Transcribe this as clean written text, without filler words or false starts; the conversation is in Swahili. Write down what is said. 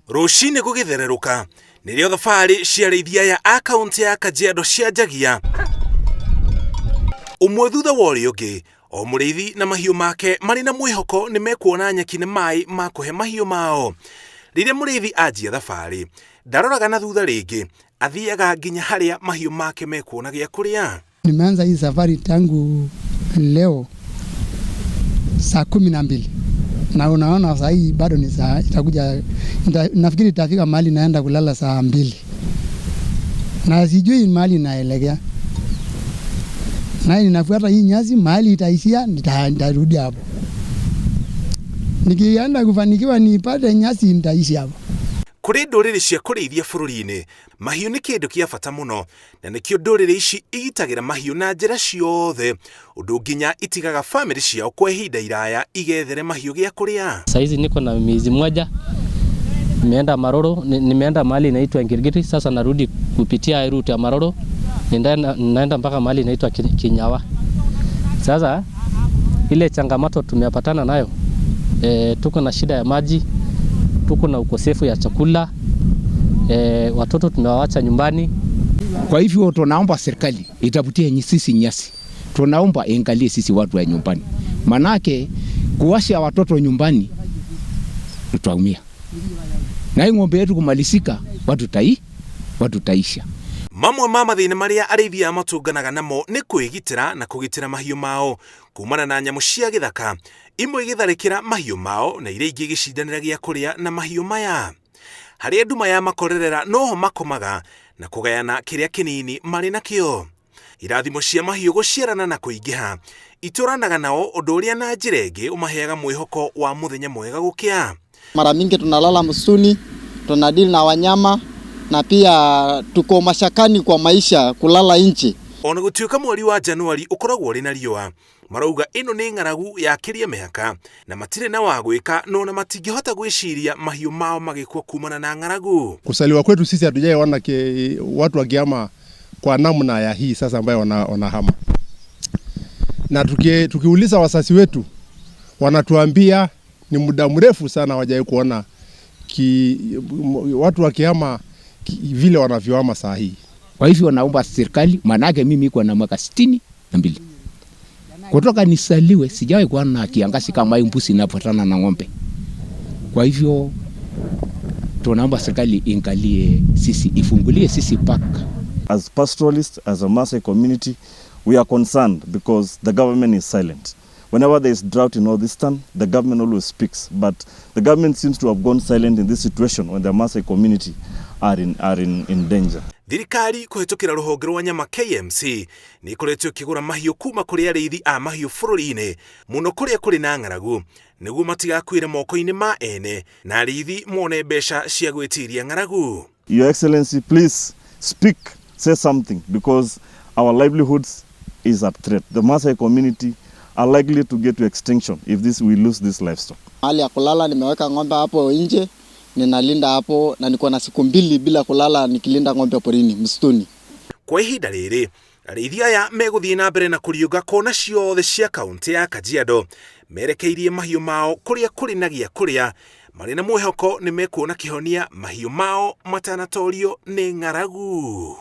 Rũcinĩ gũgĩthererũka nĩrĩo thabarĩ cia Arĩithia ya akaunti ya Kajiado cianjagia. Ũmwe thutha wa ũrĩa ũngĩ, o mũrĩithi na mahiũ make marĩ na mwĩhoko nĩ mekuona nyeki na maĩ ma kũhe mahiũ mao. Rĩrĩa mũrĩithi anjia thabarĩ, ndaroraga na thutha rĩngĩ, athiaga nginya harĩa mahiũ make mekuona gĩa kũrĩa. Nimeanza hii safari tangu leo saa 12. Na unaona saa hii bado ni saa itakuja, nafikiri itafika mahali naenda kulala saa 2. Na sijui mahali naelekea. Na ninafuata hii nyasi, mahali itaishia nitarudi hapo. Nikienda kufanikiwa nipate nyasi nitaishi hapo. Kũrĩ ndũrĩrĩ cia kũrĩithia bũrũri-inĩ, mahiũ nĩ kĩndũ kĩa bata mũno, na nĩkĩo ndũrĩrĩ ici igitagĩra mahiũ na njĩra ciothe, ũndũ nginya itigaga family ciao kwa ihinda iraya igethere mahiũ gĩa kũrĩa. Saizi niko na miezi moja, nimeenda Maroro, nimeenda mahali inaitwa Ĩmaringĩte, sasa narudi kupitia route ya Maroro, naenda mpaka mahali inaitwa Kinyawa. Sasa ile changamoto tumepatana nayo, tuko na shida ya maji, tuko na ukosefu ya chakula, watoto tumewaacha nyumbani. Kwa hivyo tunaomba serikali itabutie sisi nyasi. Tunaomba iangalie sisi watu wa nyumbani. Manake kuwasha watoto nyumbani tutaumia. Na ng'ombe yetu kumalisika watu taisha. Mamwe ma mathĩna marĩa Arĩithia matũnganaga namo nĩ kwĩgitĩra na kũgitĩra mahiũ mao kumana na nyamũ cia gĩthaka, imwe igĩtharĩkĩra mahiũ mao na iria ingĩ gĩcindanĩra gĩa kũrĩa na mahiũ maya. Harĩa nduma ya makorerera noho makomaga na kũgayana kĩrĩa kĩnini marĩ nakĩo. Irathimo cia mahiũ gũciarana na kũingĩha itũranaga nao, ũndũ ũrĩa na njĩra ĩngĩ ũmaheaga mwĩhoko wa mũthenya mwega gũkĩa. Mara mingi tunalala msituni, tunadili na wanyama na pia tuko mashakani kwa maisha kulala nje. Ona gũtuĩka mweri wa Januari ũkoragwo ũrĩ na riũa, marauga ĩno nĩ ng'aragu yakĩria mĩhaka na matirĩ na wa gwĩka, no na matingĩhota gwĩciria mahiũ mao magĩkua kumana na ng'aragu. Kusaliwa kwetu sisi hatujaiona watu wakihama kwa namna ya hii sasa ambayo wanahama. Na tukiuliza wasasi wetu wanatuambia ni muda mrefu sana hawajai kuona watu wakihama vile wanavyohama saa hii. Kwa hivyo naomba serikali, manake mimi niko na miaka 62. Kutoka nisaliwe sijawahi kuona kiangazi kama hii mbuzi inafuatana na ng'ombe. Kwa hivyo tunaomba serikali ingalie sisi, ifungulie sisi paka. As pastoralists, as a Maasai community, we are concerned because the government is silent. Whenever there is drought in Northeastern, the government always speaks, but the government seems to have gone silent in this situation when the Maasai community are in danger. Thirikari kũhetũkĩra rũhonge rwa nyama KMC nĩ ĩkoretwo ĩkĩgũra mahiũ kuma kũrĩ arĩithi a mahiũ bũrũri-inĩ, mũno kũrĩa kũrĩ na ng'aragu, nĩguo matigakuĩre moko-inĩ ma ene na arĩithi mone mbeca cia gwĩtiria ng'aragu. Your Excellency, please speak, say something, because our livelihoods is at threat. The Maasai community are likely to get to extinction if we lose this livestock. Mahali ya kulala nimeweka ng'ombe hapo nje, ninalinda hapo na niko na siku 2 bila kulala nikilinda ng'ombe porini msituni. Kwa ihinda rĩrĩ, Arĩithia aya megũthiĩ na mbere na kũriũnga kona ciothe cia kaunti ya Kajiado, merekeirie mahiũ mao kũrĩa kũrĩ na gĩa kũrĩa, marĩ na mwĩhoko nĩ mekuona kĩhonia mahiũ mao matanatorio nĩ ng'aragu.